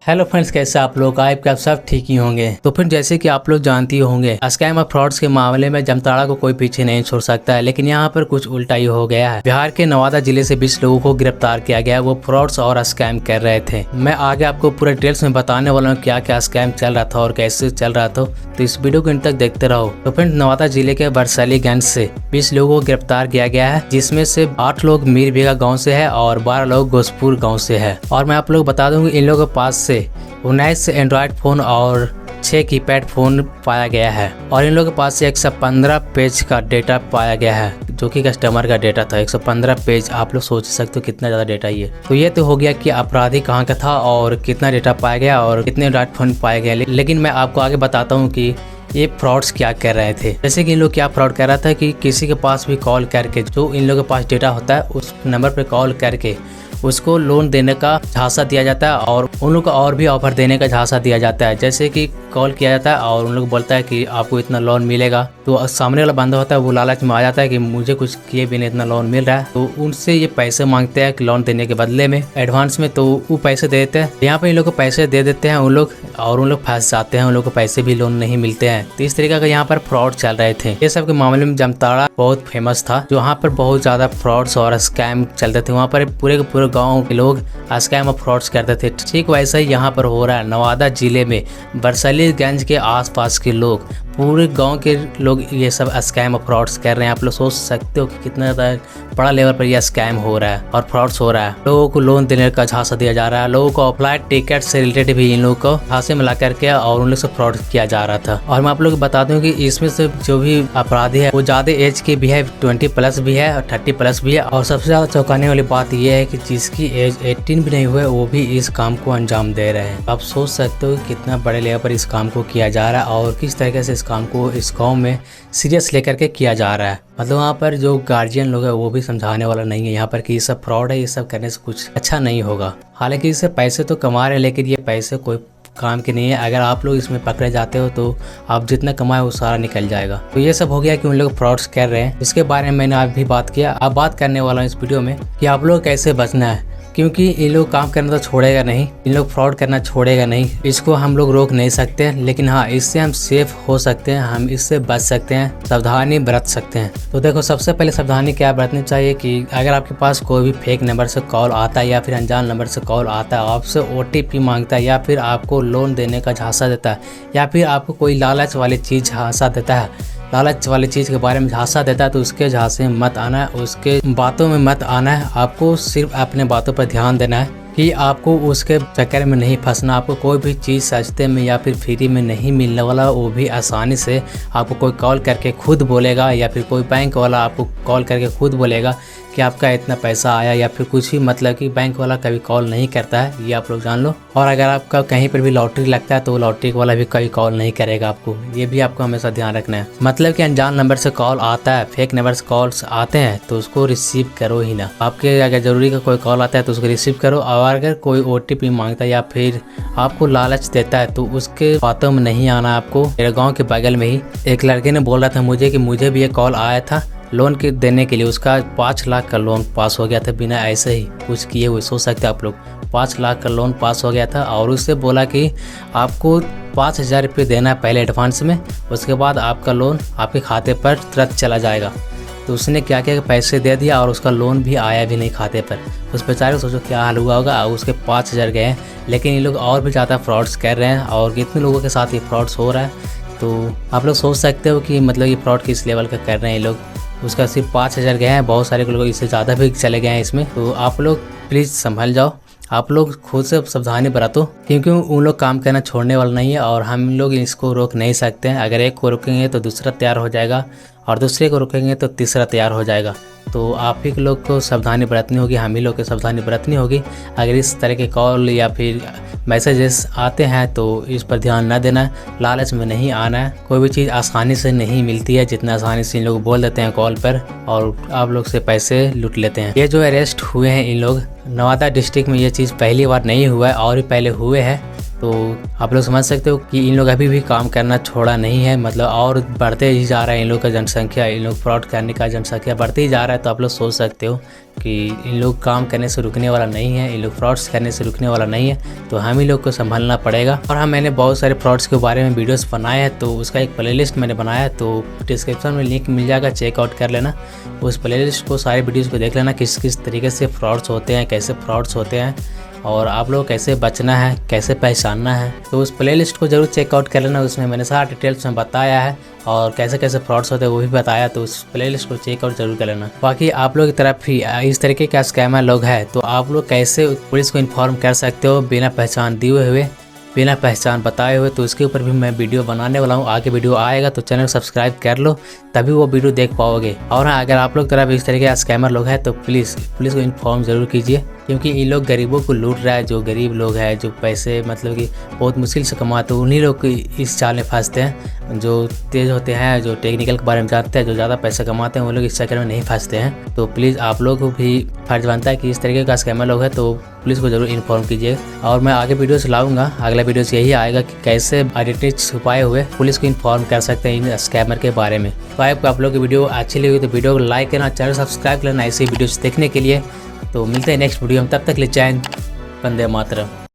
Hello friends, कैसे आप लोग? आप सब ठीक ही होंगे। तो फिर जैसे कि आप लोग जानते ही होंगे, स्कैम और फ्रॉड्स के मामले में जामताड़ा को कोई पीछे नहीं छोड़ सकता है। लेकिन यहाँ पर कुछ उल्टा ही हो गया है। बिहार के नवादा जिले से 20 लोगों को गिरफ्तार किया गया। वो फ्रॉड्स और स्कैम कर रहे थे। मैं आगे आपको पूरे डिटेल्स में बताने वाला हूँ क्या क्या स्कैम चल रहा था और कैसे चल रहा था। तो इस वीडियो को इन तक देखते रहो। तो फ्रेंड्स, नवादा जिले के बरसलीगंज से 20 लोगों को गिरफ्तार किया गया है, जिसमें से 8 लोग मीरबेगा गाँव से है और 12 लोग गोसपुर गाँव से है। और मैं आप लोग बता दूंगी, इन लोगों के पास से 19 एंड्रॉयड फोन और 6 कीपैड फोन पाया गया है। और इन लोगों के पास से 115 पेज का डेटा पाया गया है, जो कि कस्टमर का डेटा था। 115 पेज, आप लोग सोच सकते हो कितना ज़्यादा डेटा ये। तो ये तो हो गया कि अपराधी कहाँ का था और कितना डेटा पाया गया और कितने एंड्रॉयड फोन पाए गए। लेकिन मैं आपको आगे बताता हूँ कि ये फ्रॉड्स क्या कर रहे थे। जैसे कि इन लोग क्या फ्रॉड कर रहा था कि किसी के पास भी कॉल करके, जो इन लोगों के पास डेटा होता है उस नंबर पे कॉल करके उसको लोन देने का झांसा दिया जाता है और उन लोग को और भी ऑफर देने का झांसा दिया जाता है। जैसे कि कॉल किया जाता है और उन लोग बोलता है कि आपको इतना लोन मिलेगा, तो सामने वाला बंदा होता है वो लालच में आ जाता है कि मुझे कुछ किए बिना इतना लोन मिल रहा है। तो उनसे ये पैसे मांगते हैं कि लोन देने के बदले में एडवांस में, तो वो पैसे दे देते हैं। यहाँ पे इन लोग को पैसे दे देते हैं उन लोग, और उन लोग फंस जाते हैं। उन लोग को पैसे भी लोन नहीं मिलते हैं। तो इस तरीके का यहाँ पर फ्रॉड चल रहे थे। ये सब के मामले में जामताड़ा बहुत फेमस था, जो वहाँ पर बहुत ज्यादा फ्रॉड्स और स्कैम चलते थे। वहाँ पर पूरे के पूरे गाँव के लोग स्कैम और फ्रॉड्स करते थे। ठीक वैसा ही यहाँ पर हो रहा है। नवादा जिले में बरसलीगंज के आसपास के लोग, पूरे गांव के लोग ये सब स्कैम और फ्रॉड्स कर रहे हैं। आप लोग सोच सकते हो कि कितना ज़्यादा बड़ा लेवल पर यह स्कैम हो रहा है और फ्रॉड्स हो रहा है। लोगों को लोन देने का झांसा दिया जा रहा है। लोगों को फ्लाइट टिकट से रिलेटेड भी इन लोगों को झांसे में ला करके और उन लोग से फ्रॉड किया जा रहा था। और मैं आप लोग को बता दूं कि इसमें से जो भी अपराधी है वो ज़्यादा एज के भी है, 20+ भी है और 30+ भी है। और सबसे ज़्यादा चौंकाने वाली बात यह है कि जिसकी एज 18 भी नहीं हुआ है वो भी इस काम को अंजाम दे रहे हैं। आप सोच सकते हो कितना बड़े लेवल पर इस काम को किया जा रहा है और किस तरीके से इस काम को इस गांव में सीरियस लेकर के किया जा रहा है। मतलब वहाँ पर जो गार्जियन लोग है वो भी समझाने वाला नहीं है यहाँ पर कि ये सब फ्रॉड है, ये सब करने से कुछ अच्छा नहीं होगा। हालांकि इससे पैसे तो कमा रहे हैं, लेकिन ये पैसे कोई काम के नहीं है। अगर आप लोग इसमें पकड़े जाते हो तो आप जितना कमाए वो सारा निकल जाएगा। तो ये सब हो गया कि उन लोग फ्रॉड्स कर रहे हैं। इसके बारे में मैंने आज भी बात किया। अब बात करने वाला हूँ इस वीडियो में कि आप लोग कैसे बचना है, क्योंकि इन लोग काम करना तो छोड़ेगा नहीं, इन लोग फ्रॉड करना छोड़ेगा नहीं। इसको हम लोग रोक नहीं सकते, लेकिन हाँ, इससे हम सेफ हो सकते हैं, हम इससे बच सकते हैं, सावधानी बरत सकते हैं। तो देखो, सबसे पहले सावधानी क्या बरतनी चाहिए कि अगर आपके पास कोई भी फेक नंबर से कॉल आता है या फिर अनजान नंबर से कॉल आता है, आपसे OTP मांगता है या फिर आपको लोन देने का झांसा देता है या फिर आपको कोई लालच वाली चीज़ झांसा देता है, लालच वाली चीज़ के बारे में झांसा देता है, तो उसके झांसे में मत आना है, उसके बातों में मत आना है। आपको सिर्फ अपने बातों पर ध्यान देना है कि आपको उसके चक्कर में नहीं फंसना। आपको कोई भी चीज़ सस्ते में या फिर फ्री में नहीं मिलने वाला, वो भी आसानी से। आपको कोई कॉल करके खुद बोलेगा या फिर कोई बैंक वाला आपको कॉल करके खुद बोलेगा कि आपका इतना पैसा आया या फिर कुछ भी। मतलब कि बैंक वाला कभी कॉल नहीं करता है, ये आप लोग जान लो। और अगर आपका कहीं पर भी लॉटरी लगता है तो लॉटरी वाला भी कभी कॉल नहीं करेगा आपको, ये भी आपको हमेशा ध्यान रखना है। मतलब कि अनजान नंबर से कॉल आता है, फेक नंबर से कॉल्स आते हैं तो उसको रिसीव करो ही ना। आपके अगर जरूरी का कोई कॉल आता है तो उसको रिसीव करो। और अगर कोई OTP मांगता है या फिर आपको लालच देता है तो उसके बातों में नहीं आना आपको। मेरे गाँव के बगल में ही एक लड़के ने बोल रहा था मुझे कि मुझे भी एक कॉल आया था लोन के देने के लिए। उसका 5 लाख का लोन पास हो गया था बिना ऐसे ही कुछ किए हुए। सोच सकते हैं आप लोग, 5 लाख का लोन पास हो गया था और उससे बोला कि आपको 5,000 रुपये देना है पहले एडवांस में, उसके बाद आपका लोन आपके खाते पर तुरंत चला जाएगा। तो उसने क्या किया कि पैसे दे दिया और उसका लोन भी आया भी नहीं खाते पर। उस बेचारे को सोचो क्या हाल हुआ होगा। उसके 5,000 गए। लेकिन ये लोग और भी ज़्यादा फ्रॉड्स कर रहे हैं और कितने लोगों के साथ ये फ्रॉड्स हो रहा है। तो आप लोग सोच सकते हो कि मतलब ये फ्रॉड किस लेवल का कर रहे हैं ये लोग। उसका सिर्फ 5,000 गए हैं, बहुत सारे लोग इससे ज़्यादा भी चले गए हैं इसमें। तो आप लोग प्लीज़ संभल जाओ, आप लोग खुद से सावधानी बरतो, क्योंकि उन लोग काम करना छोड़ने वाला नहीं है और हम लोग इसको रोक नहीं सकते हैं। अगर एक को रोकेंगे तो दूसरा तैयार हो जाएगा और दूसरे को रोकेंगे तो तीसरा तैयार हो जाएगा। तो आप ही लोग को सावधानी बरतनी होगी, हम ही लोग को सावधानी बरतनी होगी। अगर इस तरह के कॉल या फिर मैसेजेस आते हैं तो इस पर ध्यान न देना है, लालच में नहीं आना है। कोई भी चीज़ आसानी से नहीं मिलती है जितना आसानी से इन लोग बोल देते हैं कॉल पर और आप लोग से पैसे लूट लेते हैं। ये जो अरेस्ट हुए हैं इन लोग, नवादा डिस्ट्रिक्ट में ये चीज़ पहली बार नहीं हुआ है और भी पहले हुए हैं। तो आप लोग समझ सकते हो कि इन लोग अभी भी काम करना छोड़ा नहीं है, मतलब और बढ़ते ही जा रहा है इन लोग का जनसंख्या, इन लोग फ्रॉड करने का जनसंख्या बढ़ते ही जा रहा है। तो आप लोग सोच सकते हो कि इन लोग काम करने से रुकने वाला नहीं है, इन लोग फ्रॉड्स करने से रुकने वाला नहीं है। तो हम ही लोग को संभालना पड़ेगा। और हाँ, मैंने बहुत सारे फ्रॉड्स के बारे में वीडियोस बनाए हैं, तो उसका एक प्लेलिस्ट मैंने बनाया है, तो डिस्क्रिप्शन में लिंक मिल जाएगा, चेकआउट कर लेना। उस प्लेलिस्ट को, सारे वीडियोस को देख लेना किस किस तरीके से फ्रॉड्स होते हैं, कैसे फ्रॉड्स होते हैं और आप लोग कैसे बचना है, कैसे पहचानना है। तो उस प्लेलिस्ट को जरूर चेकआउट कर लेना, उसमें मैंने सारा डिटेल्स में बताया है और कैसे कैसे फ्रॉड्स होते हैं वो भी बताया। तो उस प्लेलिस्ट को चेकआउट जरूर कर लेना। बाकी आप लोग की तरफ भी इस तरीके का स्कैमर लोग हैं, तो आप लोग कैसे पुलिस को इन्फॉर्म कर सकते हो बिना पहचान दिए हुए, बिना पहचान बताए हुए। तो उसके ऊपर भी मैं वीडियो बनाने वाला हूँ, आगे वीडियो आएगा, तो चैनल सब्सक्राइब कर लो, तभी वो वीडियो देख पाओगे। और हाँ, अगर आप लोग तरफ इस तरीके का स्कैमर लोग हैं तो प्लीज़ पुलिस को इन्फॉर्म ज़रूर कीजिए, क्योंकि ये लोग गरीबों को लूट रहा है। जो गरीब लोग हैं, जो पैसे मतलब कि बहुत मुश्किल से कमाते हैं, उन्हीं लोग इस चाल में फंसते हैं। जो तेज़ होते हैं, जो टेक्निकल के बारे में जानते हैं, जो ज़्यादा पैसा कमाते हैं, वो लोग इस चक्कर में नहीं फंसते हैं। तो प्लीज़ आप लोग को भी फर्ज बनता है कि इस तरीके का स्कैमर लोग है तो पुलिस को ज़रूर इन्फॉर्म कीजिए। और मैं आगे वीडियोस लाऊंगा, अगला वीडियोस यही आएगा कि कैसे आइडेंटिटी छुपाए हुए पुलिस को इन्फॉर्म कर सकते हैं इन स्कैमर के बारे में। तो आप लोग की वीडियो अच्छी लगी तो वीडियो को लाइक करना, चैनल सब्सक्राइब करना ऐसी वीडियोस देखने के लिए। तो मिलते हैं नेक्स्ट वीडियो में, तब तक ले जय हिंद, वंदे मातरम।